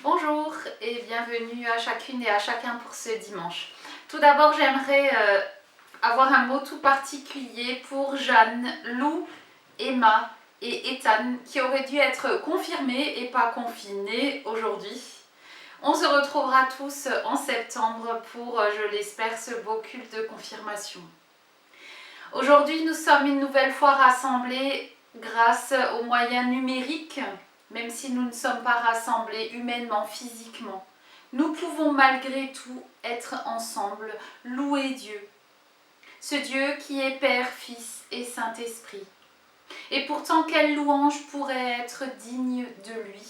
Bonjour et bienvenue à chacune et à chacun pour ce dimanche. Tout d'abord, j'aimerais avoir un mot tout particulier pour Jeanne, Lou, Emma et Ethan qui auraient dû être confirmés et pas confinés aujourd'hui. On se retrouvera tous en septembre pour, je l'espère, ce beau culte de confirmation. Aujourd'hui, nous sommes une nouvelle fois rassemblés grâce aux moyens numériques. Même si nous ne sommes pas rassemblés humainement, physiquement, nous pouvons malgré tout être ensemble, louer Dieu. Ce Dieu qui est Père, Fils et Saint-Esprit. Et pourtant, quelle louange pourrait être digne de lui?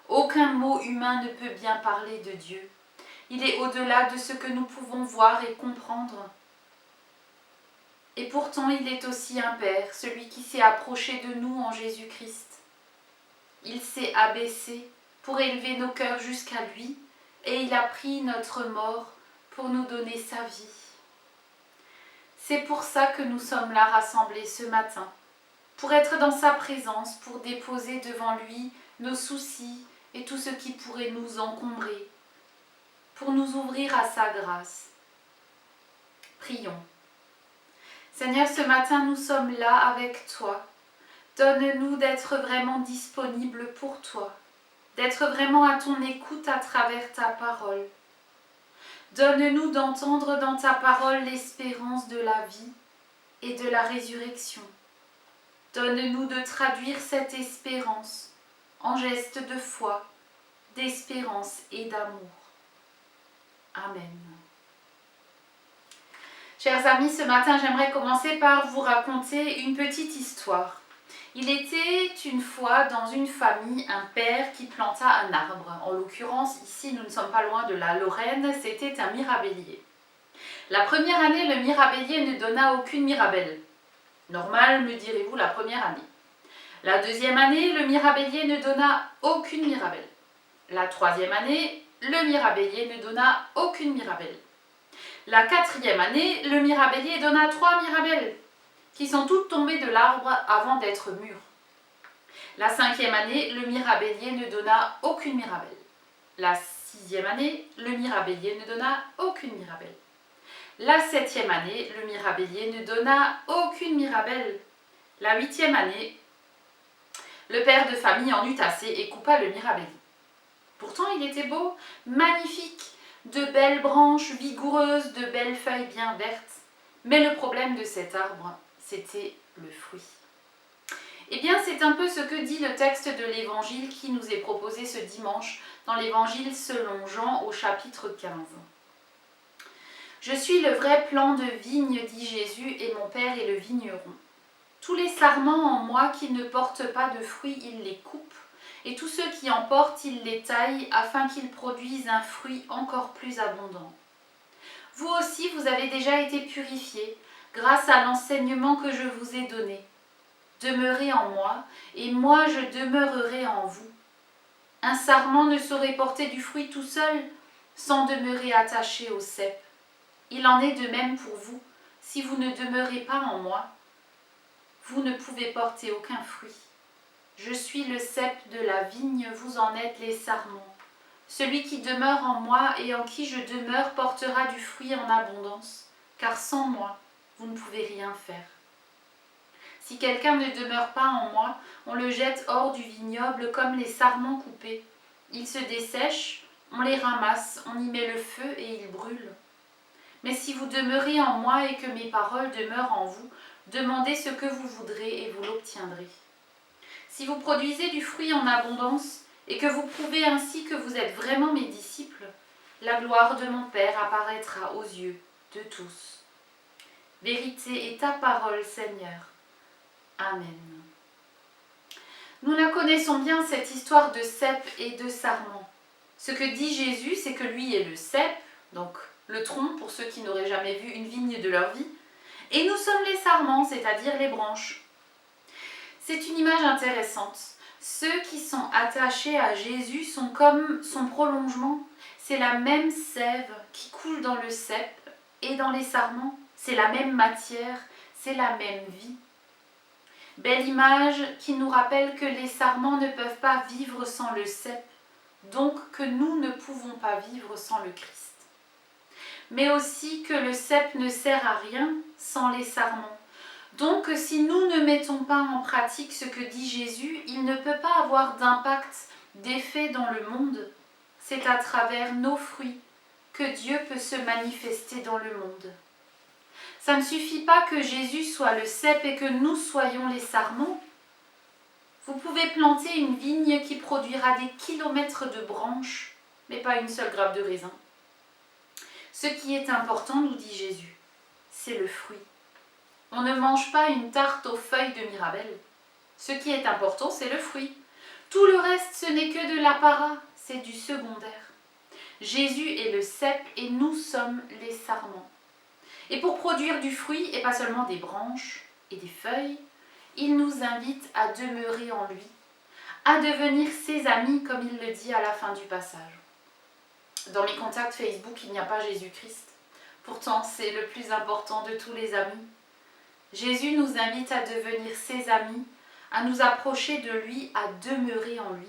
Aucun mot humain ne peut bien parler de Dieu. Il est au-delà de ce que nous pouvons voir et comprendre. Et pourtant, il est aussi un Père, celui qui s'est approché de nous en Jésus-Christ. Il s'est abaissé pour élever nos cœurs jusqu'à lui et il a pris notre mort pour nous donner sa vie. C'est pour ça que nous sommes là rassemblés ce matin, pour être dans sa présence, pour déposer devant lui nos soucis et tout ce qui pourrait nous encombrer, pour nous ouvrir à sa grâce. Prions. Seigneur, ce matin nous sommes là avec toi. Donne-nous d'être vraiment disponibles pour toi, d'être vraiment à ton écoute à travers ta parole. Donne-nous d'entendre dans ta parole l'espérance de la vie et de la résurrection. Donne-nous de traduire cette espérance en gestes de foi, d'espérance et d'amour. Amen. Chers amis, ce matin, j'aimerais commencer par vous raconter une petite histoire. Il était une fois dans une famille un père qui planta un arbre. En l'occurrence, ici, nous ne sommes pas loin de la Lorraine, c'était un mirabellier. La première année, le mirabellier ne donna aucune mirabelle. Normal, me direz-vous, la première année. La deuxième année, le mirabellier ne donna aucune mirabelle. La troisième année, le mirabellier ne donna aucune mirabelle. La quatrième année, le mirabellier donna 3 mirabelles, qui sont toutes tombées de l'arbre avant d'être mûres. La cinquième année, le mirabellier ne donna aucune mirabelle. La sixième année, le mirabellier ne donna aucune mirabelle. La septième année, le mirabellier ne donna aucune mirabelle. La huitième année, le père de famille en eut assez et coupa le mirabellier. Pourtant, il était beau, magnifique, de belles branches vigoureuses, de belles feuilles bien vertes. Mais le problème de cet arbre, c'était le fruit. Eh bien, c'est un peu ce que dit le texte de l'évangile qui nous est proposé ce dimanche dans l'évangile selon Jean au chapitre 15. Je suis le vrai plant de vigne, dit Jésus, et mon Père est le vigneron. Tous les sarments en moi qui ne portent pas de fruits, il les coupe, et tous ceux qui en portent, il les taille, afin qu'ils produisent un fruit encore plus abondant. Vous aussi, vous avez déjà été purifiés, grâce à l'enseignement que je vous ai donné. Demeurez en moi, et moi je demeurerai en vous. Un sarment ne saurait porter du fruit tout seul, sans demeurer attaché au cep. Il en est de même pour vous, si vous ne demeurez pas en moi. Vous ne pouvez porter aucun fruit. Je suis le cep de la vigne, vous en êtes les sarments. Celui qui demeure en moi et en qui je demeure portera du fruit en abondance, car sans moi, vous ne pouvez rien faire. Si quelqu'un ne demeure pas en moi, on le jette hors du vignoble comme les sarments coupés. Ils se dessèchent, on les ramasse, on y met le feu et ils brûlent. Mais si vous demeurez en moi et que mes paroles demeurent en vous, demandez ce que vous voudrez et vous l'obtiendrez. Si vous produisez du fruit en abondance et que vous prouvez ainsi que vous êtes vraiment mes disciples, la gloire de mon Père apparaîtra aux yeux de tous. Vérité est ta parole, Seigneur. Amen. Nous la connaissons bien, cette histoire de cep et de sarment. Ce que dit Jésus, c'est que lui est le cep, donc le tronc pour ceux qui n'auraient jamais vu une vigne de leur vie, et nous sommes les sarments, c'est-à-dire les branches. C'est une image intéressante. Ceux qui sont attachés à Jésus sont comme son prolongement. C'est la même sève qui coule dans le cep et dans les sarments. C'est la même matière, c'est la même vie. Belle image qui nous rappelle que les sarments ne peuvent pas vivre sans le cep, donc que nous ne pouvons pas vivre sans le Christ. Mais aussi que le cep ne sert à rien sans les sarments. Donc si nous ne mettons pas en pratique ce que dit Jésus, il ne peut pas avoir d'impact, d'effet dans le monde. C'est à travers nos fruits que Dieu peut se manifester dans le monde. Ça ne suffit pas que Jésus soit le cep et que nous soyons les sarments. Vous pouvez planter une vigne qui produira des kilomètres de branches, mais pas une seule grappe de raisin. Ce qui est important, nous dit Jésus, c'est le fruit. On ne mange pas une tarte aux feuilles de Mirabelle. Ce qui est important, c'est le fruit. Tout le reste, ce n'est que de l'apparat, c'est du secondaire. Jésus est le cep et nous sommes les sarments. Et pour produire du fruit, et pas seulement des branches et des feuilles, il nous invite à demeurer en lui, à devenir ses amis, comme il le dit à la fin du passage. Dans mes contacts Facebook, il n'y a pas Jésus-Christ. Pourtant, c'est le plus important de tous les amis. Jésus nous invite à devenir ses amis, à nous approcher de lui, à demeurer en lui.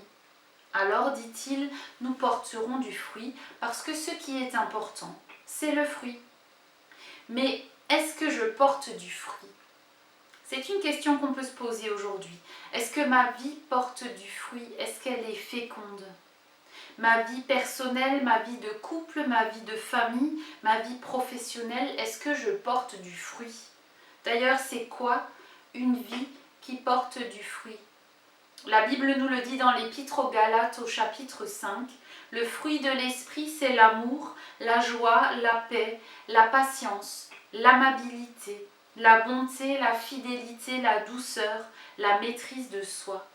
Alors, dit-il, nous porterons du fruit, parce que ce qui est important, c'est le fruit. Mais est-ce que je porte du fruit? C'est une question qu'on peut se poser aujourd'hui. Est-ce que ma vie porte du fruit? Est-ce qu'elle est féconde? Ma vie personnelle, ma vie de couple, ma vie de famille, ma vie professionnelle, est-ce que je porte du fruit? D'ailleurs, c'est quoi une vie qui porte du fruit? La Bible nous le dit dans l'Épître aux Galates au chapitre 5. Le fruit de l'esprit, c'est l'amour, la joie, la paix, la patience, l'amabilité, la bonté, la fidélité, la douceur, la maîtrise de soi.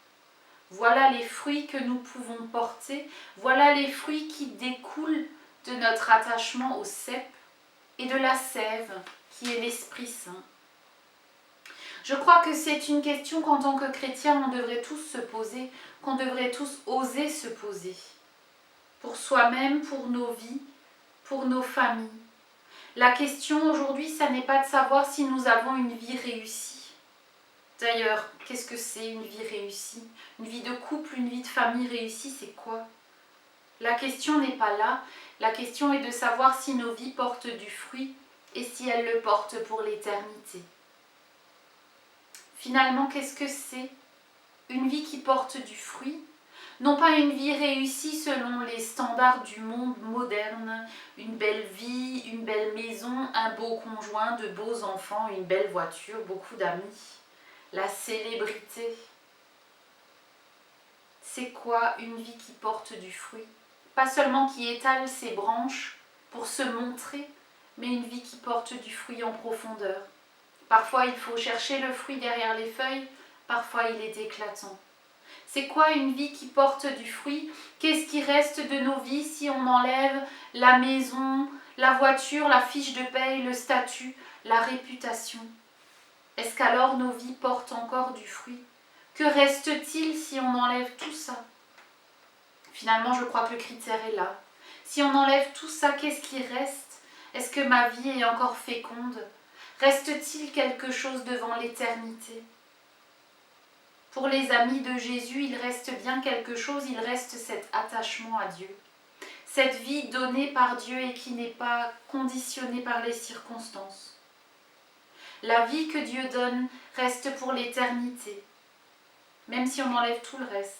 Voilà les fruits que nous pouvons porter, voilà les fruits qui découlent de notre attachement au cep et de la sève qui est l'Esprit Saint. Je crois que c'est une question qu'en tant que chrétien, on devrait tous se poser, qu'on devrait tous oser se poser. Pour soi-même, pour nos vies, pour nos familles. La question aujourd'hui, ça n'est pas de savoir si nous avons une vie réussie. D'ailleurs, qu'est-ce que c'est une vie réussie? Une vie de couple, une vie de famille réussie, c'est quoi? La question n'est pas là. La question est de savoir si nos vies portent du fruit et si elles le portent pour l'éternité. Finalement, qu'est-ce que c'est? Une vie qui porte du fruit? Non pas une vie réussie selon les standards du monde moderne, une belle vie, une belle maison, un beau conjoint, de beaux enfants, une belle voiture, beaucoup d'amis, la célébrité. C'est quoi une vie qui porte du fruit? Pas seulement qui étale ses branches pour se montrer, mais une vie qui porte du fruit en profondeur. Parfois il faut chercher le fruit derrière les feuilles, parfois il est éclatant. C'est quoi une vie qui porte du fruit? Qu'est-ce qui reste de nos vies si on enlève la maison, la voiture, la fiche de paye, le statut, la réputation? Est-ce qu'alors nos vies portent encore du fruit? Que reste-t-il si on enlève tout ça? Finalement, je crois que le critère est là. Si on enlève tout ça, qu'est-ce qui reste? Est-ce que ma vie est encore féconde? Reste-t-il quelque chose devant l'éternité? Pour les amis de Jésus, il reste bien quelque chose, il reste cet attachement à Dieu. Cette vie donnée par Dieu et qui n'est pas conditionnée par les circonstances. La vie que Dieu donne reste pour l'éternité, même si on enlève tout le reste.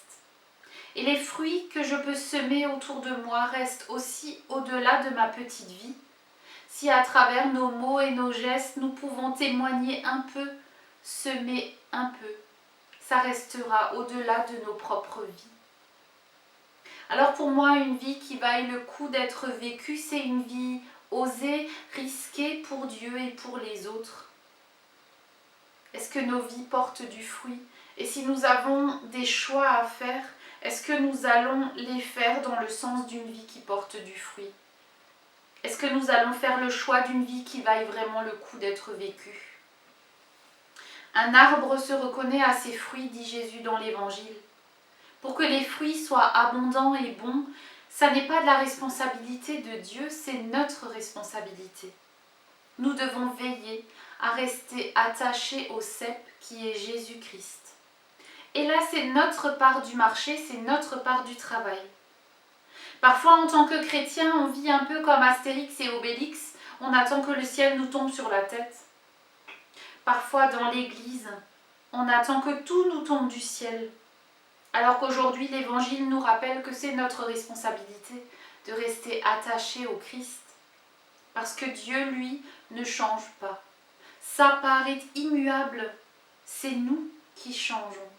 Et les fruits que je peux semer autour de moi restent aussi au-delà de ma petite vie. Si à travers nos mots et nos gestes, nous pouvons témoigner un peu, semer un peu, ça restera au-delà de nos propres vies. Alors pour moi, une vie qui vaille le coup d'être vécue, c'est une vie osée, risquée pour Dieu et pour les autres. Est-ce que nos vies portent du fruit? Et si nous avons des choix à faire, est-ce que nous allons les faire dans le sens d'une vie qui porte du fruit? Est-ce que nous allons faire le choix d'une vie qui vaille vraiment le coup d'être vécue? Un arbre se reconnaît à ses fruits, dit Jésus dans l'Évangile. Pour que les fruits soient abondants et bons, ça n'est pas de la responsabilité de Dieu, c'est notre responsabilité. Nous devons veiller à rester attachés au cep qui est Jésus-Christ. Et là, c'est notre part du marché, c'est notre part du travail. Parfois, en tant que chrétien, on vit un peu comme Astérix et Obélix, on attend que le ciel nous tombe sur la tête. Parfois, dans l'Église, on attend que tout nous tombe du ciel. Alors qu'aujourd'hui, l'Évangile nous rappelle que c'est notre responsabilité de rester attachés au Christ. Parce que Dieu, lui, ne change pas. Sa part est immuable. C'est nous qui changeons.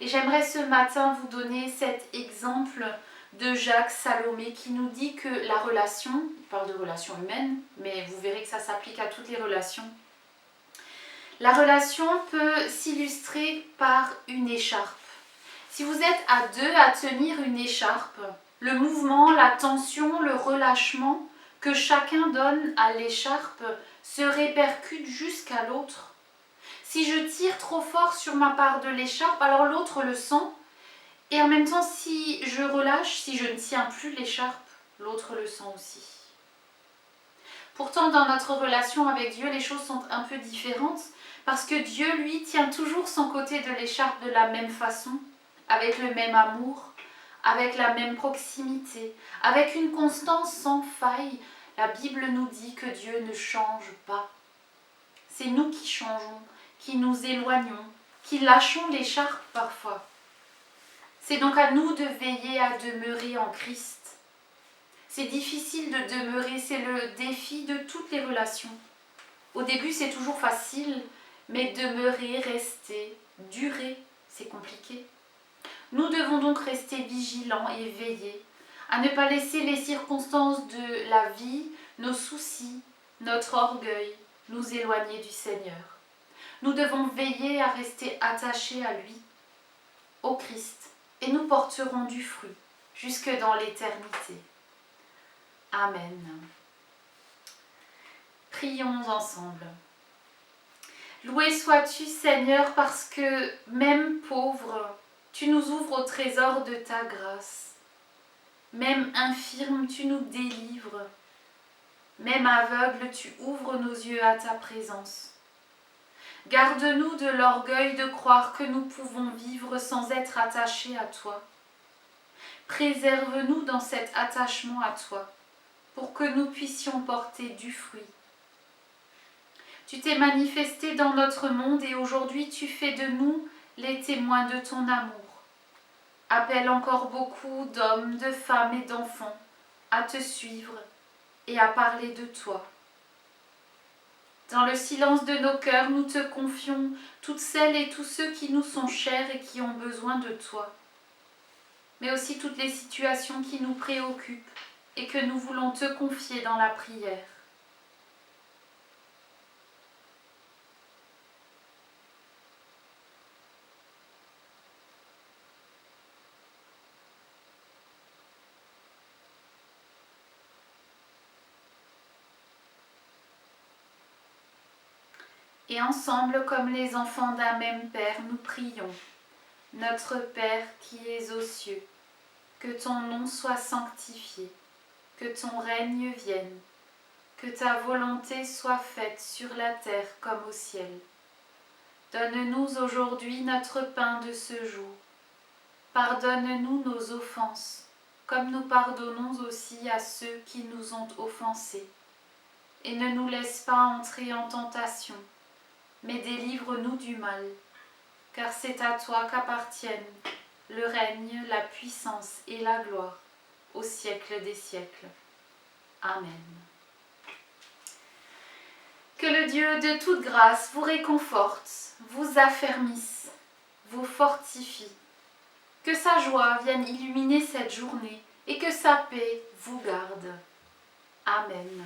Et j'aimerais ce matin vous donner cet exemple de Jacques Salomé qui nous dit que la relation, il parle de relations humaines, mais vous verrez que ça s'applique à toutes les relations. La relation peut s'illustrer par une écharpe. Si vous êtes à deux à tenir une écharpe, le mouvement, la tension, le relâchement que chacun donne à l'écharpe se répercute jusqu'à l'autre. Si je tire trop fort sur ma part de l'écharpe, alors l'autre le sent. Et en même temps, si je relâche, si je ne tiens plus l'écharpe, l'autre le sent aussi. Pourtant, dans notre relation avec Dieu, les choses sont un peu différentes parce que Dieu, lui, tient toujours son côté de l'écharpe de la même façon, avec le même amour, avec la même proximité, avec une constance sans faille. La Bible nous dit que Dieu ne change pas. C'est nous qui changeons, qui nous éloignons, qui lâchons l'écharpe parfois. C'est donc à nous de veiller à demeurer en Christ. C'est difficile de demeurer, c'est le défi de toutes les relations. Au début, c'est toujours facile, mais demeurer, rester, durer, c'est compliqué. Nous devons donc rester vigilants et veiller, à ne pas laisser les circonstances de la vie, nos soucis, notre orgueil, nous éloigner du Seigneur. Nous devons veiller à rester attachés à lui, au Christ, et nous porterons du fruit jusque dans l'éternité. Amen. Prions ensemble. Loué sois-tu, Seigneur, parce que, même pauvre, tu nous ouvres au trésor de ta grâce. Même infirme, tu nous délivres. Même aveugle, tu ouvres nos yeux à ta présence. Garde-nous de l'orgueil de croire que nous pouvons vivre sans être attachés à toi. Préserve-nous dans cet attachement à toi, pour que nous puissions porter du fruit. Tu t'es manifesté dans notre monde et aujourd'hui tu fais de nous les témoins de ton amour. Appelle encore beaucoup d'hommes, de femmes et d'enfants à te suivre et à parler de toi. Dans le silence de nos cœurs, nous te confions toutes celles et tous ceux qui nous sont chers et qui ont besoin de toi, mais aussi toutes les situations qui nous préoccupent et que nous voulons te confier dans la prière. Et ensemble, comme les enfants d'un même Père, nous prions. Notre Père qui es aux cieux, que ton nom soit sanctifié, que ton règne vienne, que ta volonté soit faite sur la terre comme au ciel. Donne-nous aujourd'hui notre pain de ce jour. Pardonne-nous nos offenses, comme nous pardonnons aussi à ceux qui nous ont offensés. Et ne nous laisse pas entrer en tentation, mais délivre-nous du mal, car c'est à toi qu'appartiennent le règne, la puissance et la gloire, au siècle des siècles. Amen. Que le Dieu de toute grâce vous réconforte, vous affermisse, vous fortifie, que sa joie vienne illuminer cette journée et que sa paix vous garde. Amen.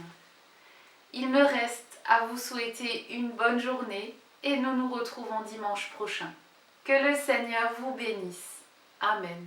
Il me reste à vous souhaiter une bonne journée et nous nous retrouvons dimanche prochain. Que le Seigneur vous bénisse. Amen.